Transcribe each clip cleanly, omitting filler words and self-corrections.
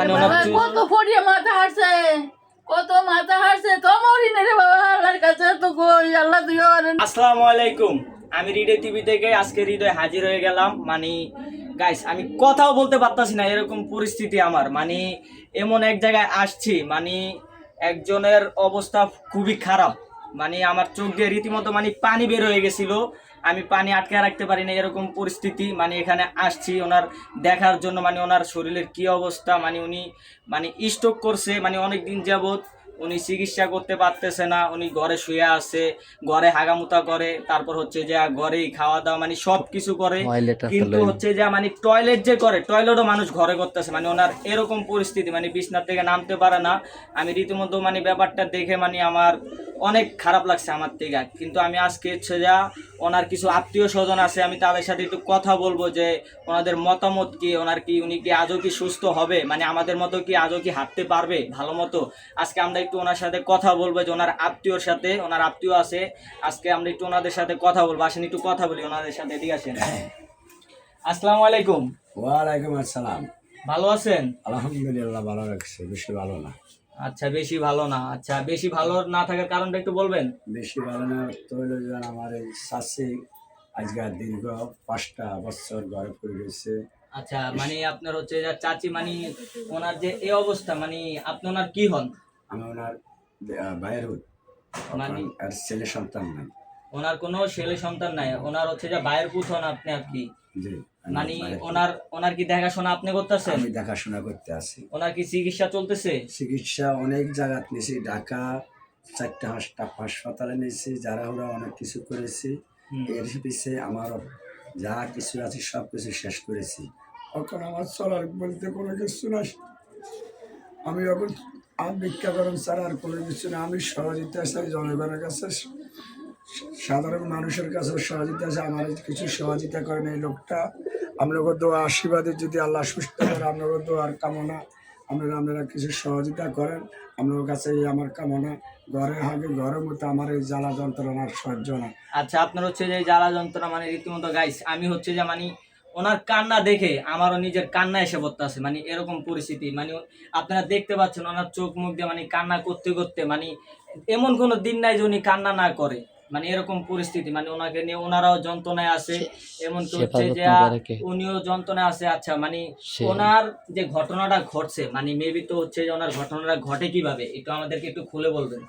মানে ওনার কত ফড়িয়ে মাথা হারছে, কত মাথা হারছে, তো মরি না রে বাবা, আল্লাহর কাছে তো কই, আল্লাহ দিও। আসসালামু আলাইকুম, আমি হৃদয় টিভি থেকে আজকে হৃদয় হাজির হয়ে গেলাম। মানে গাইস, আমি কথাও বলতে পারতাছি না, এরকম পরিস্থিতি আমার। মানে এমন এক জায়গায় আসছি, মানে একজনের অবস্থা খুবই খারাপ। মানে আমার চোখ দিয়ে রীতিমতো মানে পানি বের হয়ে গেছিল, আমি পানি আটকে রাখতে পারি না, এরকম পরিস্থিতি। মানে এখানে আসছি ওনার দেখার জন্য, মানে ওনার শরীরের কি অবস্থা। মানে উনি মানে স্ট্রোক করছে, মানে অনেক দিন যাবত উনি চিকিৎসা করতে পারতেছে না, উনি ঘরে শুয়ে আছে, ঘরে হাগামুতা করে, তারপর হচ্ছে যে ঘরেই খাওয়া দাওয়া মানে সব কিছু করে, কিন্তু হচ্ছে যে মানে টয়লেট যে করে, টয়লেটও মানুষ ঘরে করতেছে। মানে ওনার এরকম পরিস্থিতি, মানে বিছনার থেকে নামতে পারে না। আমি রীতিমতো মানে ব্যাপারটা দেখে মানে আমার অনেক খারাপ লাগছে আমার থেকে। কিন্তু আমি আজকে হচ্ছে যা ওনার কিছু আত্মীয় স্বজন আছে, আমি তাদের সাথে একটু কথা বলবো যে ওনাদের মতামত কি, ওনার কি, উনি কি আজও কি সুস্থ হবে, মানে আমাদের মতো কি আজও কি হাঁটতে পারবে ভালো মতো। আজকে আমরা একটু ওনার সাথে কথা বলবো, যে ওনার আত্মীয়র সাথে, ওনার আত্মীয় আছে, আজকে আমরা একটু ওনাদের সাথে কথা বলবো। আসেন একটু কথা বলি ওনাদের সাথে, ঠিক আছে? আসসালামু আলাইকুম। ওয়ালাইকুম আসসালাম। ভালো আছেন? আলহামদুলিল্লাহ, ভালো রাখছে, বেশি ভালো না। আচ্ছা, বেশি ভালো না। আচ্ছা, বেশি ভালো না থাকার কারণটা একটু বলবেন? বেশি ভালো না তৈল আমার এই শাশি আজকে দীর্ঘ 5টা বছর ঘরে পড়ে গেছে। আচ্ছা, মানে আপনার হচ্ছে যে চাচি, মানে ওনার যে এই অবস্থা, মানে আপনি ওনার কি হন? আমি ওনার ভাইয়ের মানে আর ছেলে সন্তান নাই। ওনার কোনো ছেলে সন্তান নাই, ওনার হচ্ছে যে ভাইয়ের পুত হন আপনি আর কি? জি, মানে ওনার কি দেখাশোনা আপনি করতেছেন? আমি দেখাশোনা করতে আসি। ওনার কি চিকিৎসা চলতেছে? চিকিৎসা অনেক জায়গা নিয়েছি, ঢাকা 4টা হাসপাতালে নিয়েছি, যারা ওরা অনেক কিছু করেছি। এর পিছিয়ে আমারও যা কিছু আছে সব কিছু শেষ করেছি। এখন আমার চলার বলতে কোনো কিছু না। আমি এখন আর ভিক্ষা করেন ছাড়া আর কোনো কিছু না। আমি সহযোগিতা চাই জনগণের কাছে, সাধারণ মানুষের কাছে সহযোগিতা আছে। আমার কিছু সহযোগিতা করেন এই লোকটা। আপনাকে দোয়া আশীর্বাদে যদি আল্লাহ সুস্থ করে, আপনাকে দোয়ার কামনা, আপনারা কিছু সহযোগিতা করেন। আপনার কাছে এই আমার কামনা। ঘরে হাগে ঘরের মতো আমার এই জ্বালা যন্ত্রণার সহ্য না। আচ্ছা, আপনার হচ্ছে যে জ্বালা যন্ত্রণা, মানে রীতিমতো গাইস, আমি হচ্ছে যে মানে ওনার কান্না দেখে আমারও নিজের কান্না এসে পড়তে আছে। মানে এরকম পরিস্থিতি, মানে আপনারা দেখতে পাচ্ছেন ওনার চোখ মুখ দিয়ে মানে কান্না করতে করতে, মানে এমন কোনো দিন নাই যে উনি কান্না না করে। মানে এরকম পরিস্থিতি, মানে ওনাকে নিয়ে ওনারাও যন্ত্রণায় আছে, এমনকি হচ্ছে যে উনিও যন্ত্রণায় আছে। আচ্ছা, মানে ওনার যে ঘটনাটা ঘটছে, মানে মেবি তো হচ্ছে যে ওনার ঘটনাটা ঘটে কিভাবে, একটু আমাদেরকে একটু খুলে বলবেন?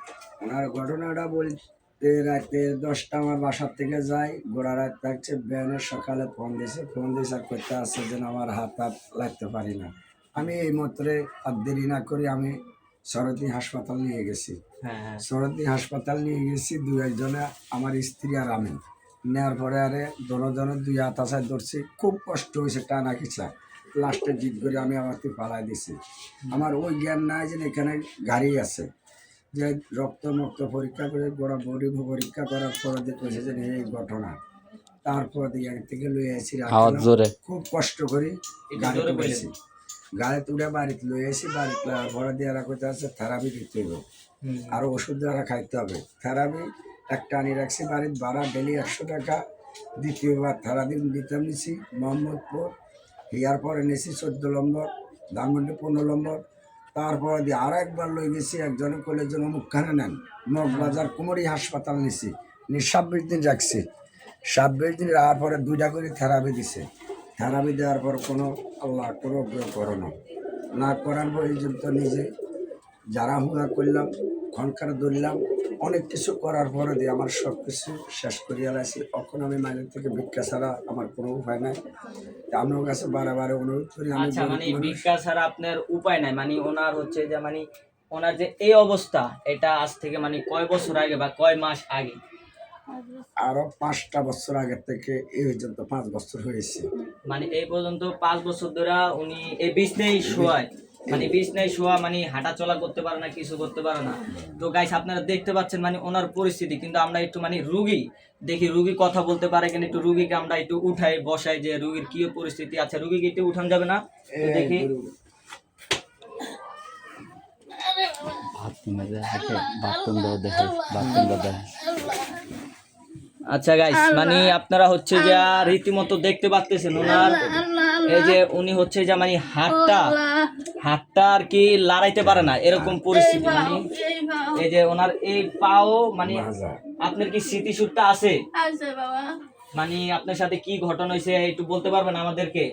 ওনার ঘটনাটা বলতে, রাতে 10টা আমার বাসার থেকে যাই, গোড়া রাত থাকছে, ব্যানের সকালে ফোন দিয়েছে আর করতে আসছে যেন আমার হাত লাগতে পারি না। আমি এই মাত্রে আর দেরি না করে আমি সরদি হাসপাতাল নিয়ে গেছি। সরদি হাসপাতাল নিয়ে গেছি, 2-1 জনে, আমার স্ত্রী আর আমি। নেওয়ার পরে আরে দোনোজনের 2 হাত আশায় ধরছি, খুব কষ্ট হয়েছে, টানা খিচা। লাস্টে জিদ করে আমি আমাকে পালাই দিছি। আমার ওই জ্ঞান নাই যে এখানে গাড়ি আছে, যে রক্ত পরীক্ষা করে গোড়া বডি পরীক্ষা করার পরে দেখেছে যে এই ঘটনা। তারপর থেকে লয়ে আসি, খুব কষ্ট করি গাড়ি তুলেছি। গাড়ি তুলে বাড়িতে লয়ে আসি, বাড়িতে ভরা দিয়ে রাখতে আছে, থেরাপি দিতে হবে, আরও ওষুধ দ্বারা খাইতে হবে। থেরাপি একটা আনি রাখছি বাড়ির ভাড়া ডেলি 100 টাকা। দ্বিতীয়বার থেরাপি দিতে নিছি মোহাম্মদপুর, ইয়ার পরে নিয়েছি 14 নম্বর, ধানমন্ডি 15 নম্বর। তারপর দিয়ে আরও একবার লই গেছি, একজনের কলের জন্য মুখখানে নেন, মগবাজার কুমড়ি হাসপাতাল নিছি, 26 দিন রাখছি। 26 দিন রাখার পরে 2টা করে থেরাপি দিছে। থেরাপি দেওয়ার পর কোনো আল্লাহ কোনো করো না করার পর্যন্ত নিজে যারা হুড়া করলাম, খনকার ধরলাম, অনেক কিছু করার পরে দিয়ে আমার সব কিছু শেষ করিয়া লাগছি। এখন আমি মাইনের থেকে ভিক্ষা ছাড়া আমার কোনো উপায় নাই। আপনার কাছে বারে অনুরোধ করি। আচ্ছা, মানে ভিক্ষা ছাড়া আপনার উপায় নাই, মানে ওনার হচ্ছে যে মানে ওনার যে এই অবস্থা, এটা আজ থেকে মানে কয় বছর আগে বা কয় মাস আগে? আরো 5টা বছর আগের থেকে এই পর্যন্ত 5 বছর হয়েছে। মানে এই পর্যন্ত 5 বছর ধরে উনি এই বিছনায় শোয়ায়, মানে বিছনায় শোয়া, মানে হাঁটা চলা করতে পারে না, কিছু করতে পারে না। তো গাইস, আপনারা দেখতে পাচ্ছেন মানে ওনার পরিস্থিতি। কিন্তু আমরা একটু মানে রুগী দেখি, রুগী কথা বলতে পারে কিনা, একটু রুগীকে আমরা একটু উঠাই বসাই, যে রুগীর কি পরিস্থিতি। আচ্ছা, রুগীকে একটু উঠান যাবে না? দেখি। আচ্ছা গাইস, মানে আপনারা হচ্ছে যে আল্লাহ রীতিমতো দেখতে পাচ্ছেন ওনার এই যে উনি হচ্ছে যে মানে হাতটা হাতটা আর কি লড়াইতে পারে না এরকম পরিস্থিতি, মানে এই ভাও এই যে ওনার এই পাও মানে মাজা। আপনার কি স্মৃতিসূরটা আছে? আছে বাবা। মানে আপনার সাথে কি ঘটনা হয়েছে একটু বলতে পারবেন আমাদেরকে?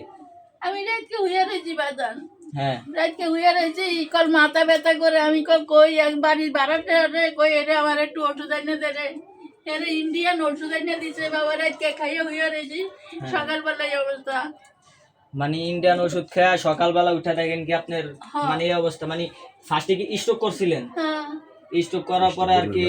আমি রাতকে হইয়া রয়েছি বাজান, হ্যাঁ রাতকে হইয়া রয়েছি, কল মাথা ব্যথা করে আমি কই এক বাড়ির বাড়াতে রে কই এরে আমার একটু ওষুধ এনে দে রে, এরে ইন্ডিয়ান ওষুধ এনে দিছে বাবা, রাতকে খাইয়ে হইয়া রয়েছি, সকালবেলায় অবস্থা। মানে ইন্ডিয়ান ওষুধ খেয়ে সকালবেলা উঠে দেখেন কি আপনার হ্যাঁ। মানে এই অবস্থা, মানে ফার্স্টে কি স্ট্রোক করছিলেন? হ্যাঁ স্ট্রোক করার পরে আর কি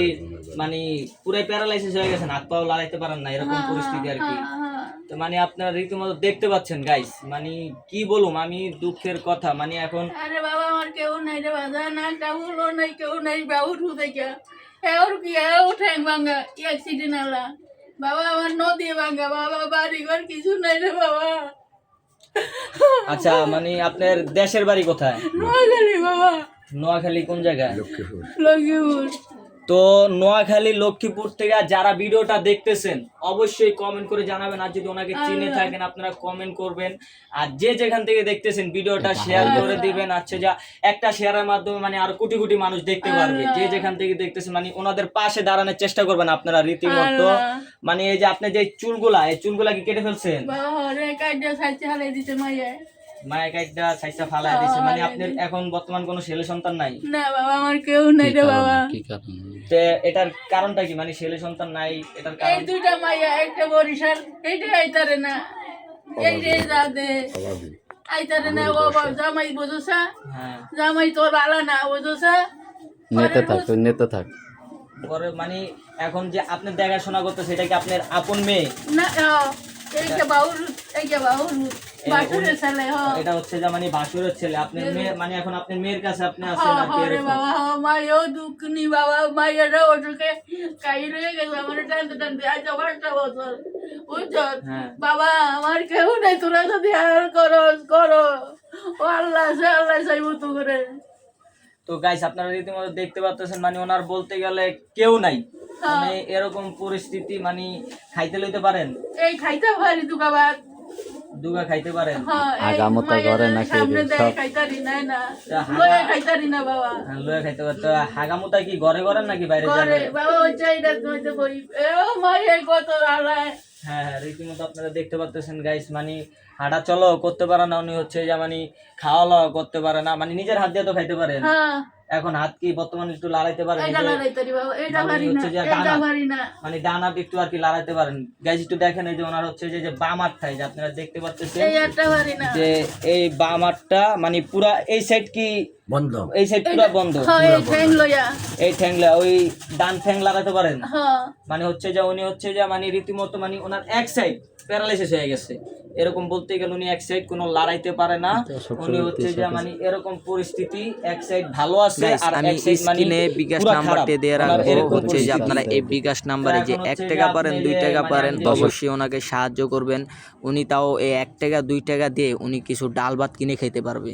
মানে পুরাই প্যারালাইসিস হয়ে গেছেন, হাত পাও লাগাইতে পারেন না এরকম পরিস্থিতি আর কি। হ্যাঁ। তো মানে আপনারা রীতিমতো দেখতে পাচ্ছেন গাইস, মানে কি বলুম আমি, দুঃখের কথা। মানে এখন আরে বাবা আমার কেউ নাই রে বাবা, না ডাউলও নাই, কেউ নাই বাবু ঠু দেখে এর কি এও ঠ্যাং ভাঙা অ্যাক্সিডেন্ট হলা বাবা, আমার নদী ভাঙা বাবা, বাড়ি ঘর কিছু নাই রে বাবা। আচ্ছা মানে আপনার দেশের বাড়ি কোথায়? নোয়াখালী বাবা, নোয়াখালী কোন জায়গায়? লক্ষ্মীপুর। লক্ষ্মীপুর। তো নোয়াখালী লক্ষ্মীপুর থেকে যারা ভিডিওটা দেখতেছেন অবশ্যই কমেন্ট করে জানাবেন, আর যদি ওনাকে চিনে থাকেন আপনারা কমেন্ট করবেন, আর যে যেখান থেকে দেখতেছেন ভিডিওটা শেয়ার করে দিবেন। আচ্ছা যা একটা শেয়ারের মাধ্যমে মানে আরো কোটি কোটি মানুষ দেখতে পারবে, যে যেখান থেকে দেখতেছেন মানে ওনাদের পাশে দাঁড়ানোর চেষ্টা করবেন আপনারা রীতিমতো। মানে এই যে আপনি যে চুলগুলা, এই চুলগুলা কি কেটে ফেলছেন? বাবা রে কাইডা সাইতে হালাই দিতে মাইয়া। মায়ের একটা সাইসা ফালায় দিছে, মানে আপনার এখন বর্তমান কোনো ছেলে সন্তান নাই? না বাবা আমার কেউ নাই রে বাবা। তো এটার কারণটা কি, মানে ছেলে সন্তান নাই এটার এই কারণ? দুইটা মাইয়া, একটা বরিশাল, এইটা আইতারে না, এই রে যাদে আইতারে না বাবা, জামাই বুঝোসা, হ্যাঁ জামাই তোর আলা না বুঝোসা। নেতা থাক পরে মানে এখন যে আপনি দেখাশোনা করতে সেটা কি আপনার আপন মেয়ে? না এইটা বাউর, এইটা বাউর বাসুরের ছেলে। এটা হচ্ছে যে মানে ভাসুরের ছেলে, আপনার মেয়ে, মানে এখন আপনার মেয়ের কাছে আপনি আছেন আর কি রে এরকম। বাবা মাইও দুঃখ নি বাবা, মাইয়াটা ওটুকে কাই রয়ে গেছে আমার টানতে টানতে আজ 5টা বছর বুঝছো হ্যাঁ। বাবা, আমার কেউ নাই, তোরা যদি আর করো ও আল্লাহ সে আল্লাহ চাইব তো করে। তো গাইস আপনারা রীতিমতো দেখতে পাচ্ছেন মানে ওনার বলতে গেলে কেউ নাই, মানে এরকম পরিস্থিতি। মানে খাইতে লইতে পারেন, এই খাইতে পারি তো বাবা, দুগা খাইতে পারেন, আগামতা ঘরে না খেয়ে সামনে দিই, দেয় সব। খাইতারি নাই না, তা লয়ে খাইতারি না বাবা, লয়ে খাইতে পারেন। তো হাগামুতা কি ঘরে করেন নাকি বাইরে করে যাবেন? বাবা ওই চাইটা হইতে বই এ মাইয়া কত আলায়। হ্যাঁ হ্যাঁ রীতিমতো আপনারা দেখতে পাচ্ছেন গাইস, মানে হাঁটা চলো করতে পারে না উনি, হচ্ছে যে মানে খাওয়া দাওয়া করতে পারে না, মানে নিজের হাত দিয়ে তো খাইতে পারেন, হ্যাঁ এখন হাত কি বর্তমানে একটু লড়াইতে পারেন? এটা লড়াইতারি বাবা, এটা মানে পারি না, হচ্ছে যে এটা ডানা, পারি না। মানে ডানা একটু আর কি লড়াইতে পারেন গাইস। একটু দেখেন এই যে ওনার হচ্ছে যে বাম হাতটাই যে আপনারা দেখতে পাচ্ছেন এই একটা পারি না। যে এই বাম হাতটা মানে পুরা এই সাইড কি বন্ধ। এই সাইড পুরা বন্ধ, হ্যাঁ এই ঠ্যাং লইয়া, এই ঠ্যাংলা ওই ডান ঠ্যাং লাগাতে পারেন। হ্যাঁ মানে হচ্ছে যে উনি হচ্ছে যে মানে রীতিমতো মানে ওনার এক সাইড প্যারালাইসিস হয়ে গেছে, এরকম বলতে গেলে উনি এক সাইড কোনো লড়াইতে পারে না। উনি হচ্ছে যে মানে এরকম পরিস্থিতি, এক সাইড ভালো আছে আর আমি এক সাইড মানে স্ক্রিনে বিকাশ পুরা নাম্বারটি খারাপ। দিয়ে ওনার রাখবো, এরকম হচ্ছে যে পরিস্থিতি। আপনারা এই বিকাশ নাম্বারে যে এখন 1 হচ্ছে টাকা যে পারেন আপনি 2 যে টাকা মানে পারেন আমি অবশ্যই ওনাকে সাহায্য করবেন, উনি তাও এই 1 টাকা 2 টাকা দিয়ে উনি কিছু ডাল ভাত কিনে খেতে পারবে।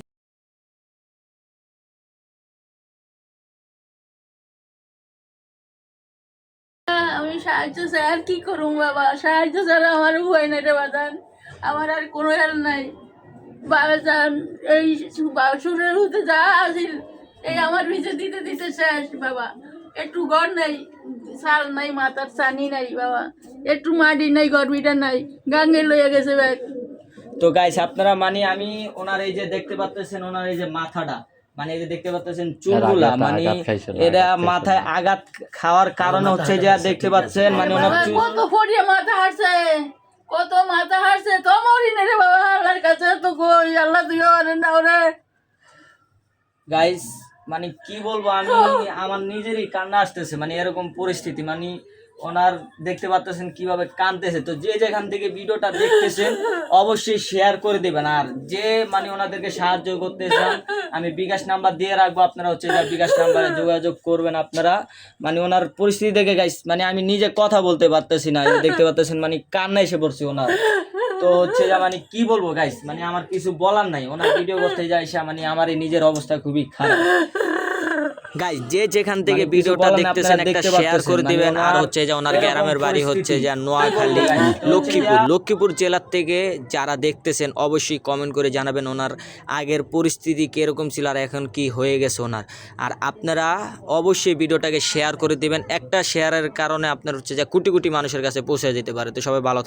আমি সাহায্য চাই, আর কি করুম বাবা, সাহায্য ছাড়া আমার উপায় নাই রে বাজান, আমার আর কোনো হেল নাই বাজান। এই সুরের হতে যা আসিল এই আমার ভিজে দিতে দিতে শেষ বাবা, একটু ঘর নাই, চাল নাই, মাথার চানি নাই বাবা, একটু মাটি নাই, গরমিটা নাই, গাঙ্গে লইয়া গেছে ব্যাগ। তো গাইস আপনারা মানে আমি ওনার এই যে দেখতে পাচ্ছেন ওনার এই যে মাথাটা, মানে এই যে দেখতে পাচ্ছেন চুলগুলা, মানে আঘাত খাইছিল, এরা আঘাত খাইছিল। মাথায় আঘাত খাওয়ার কারণে হচ্ছে যে দেখতে পাচ্ছেন মানে ওনার বাবা, চুল। কত ফড়িয়ে মাথা হারছে, কত মাথা হারছে, তো মরি না রে বাবা, আল্লাহর কাছে তো কই আল্লাহ তুই না ওরে। গাইস মানে কি বলবো আমি, আমার নিজেরই কান্না আসতেছে, মানে এরকম পরিস্থিতি। মানে ওনার দেখতে পাচ্ছেন কিভাবে কাঁদতেছে। তো যে যেখান থেকে ভিডিওটা দেখতেছেন অবশ্যই শেয়ার করে দিবেন, আর যে মানে ওনাদেরকে সাহায্য করতে চান আমি বিকাশ নাম্বার দিয়ে রাখবো, আপনারা হচ্ছে যে বিকাশ নাম্বারে যোগাযোগ করবেন আপনারা। মানে ওনার পরিস্থিতি দেখে গাইস মানে আমি নিজে কথা বলতে পারতেছি না, এই যে দেখতে পাচ্ছেন মানে কান্না এসে পড়ছে ওনার। তো হচ্ছে যে মানে কি বলবো গাইস, মানে আমার কিছু বলার নাই, ওনার ভিডিও করতে যাই মানে আমার এই নিজের অবস্থা খুবই খারাপ। গাইস যে যেখান থেকে মানে কিছু ভিডিওটা বলেন, দেখতেছেন আপনারা একটা দেখতে শেয়ার পারতেছেন, করে মানে দিবেন। আর ওনার হচ্ছে যে ওনার এরকম গ্রামের বাড়ি হচ্ছে পরিস্থিতি। যে নোয়াখালী, হচ্ছে লক্ষ্মীপুর জেলার থেকে যারা দেখতেছেন অবশ্যই কমেন্ট করে জানাবেন ওনার আগের পরিস্থিতি কিরকম ছিল আর এখন কি হয়ে গেছে ওনার। আর আপনারা অবশ্যই ভিডিওটাকে শেয়ার করে দিবেন, একটা শেয়ারের কারণে আপনার হচ্ছে যে কোটি কোটি মানুষের কাছে পৌঁছে যেতে পারে। তো সবাই ভালো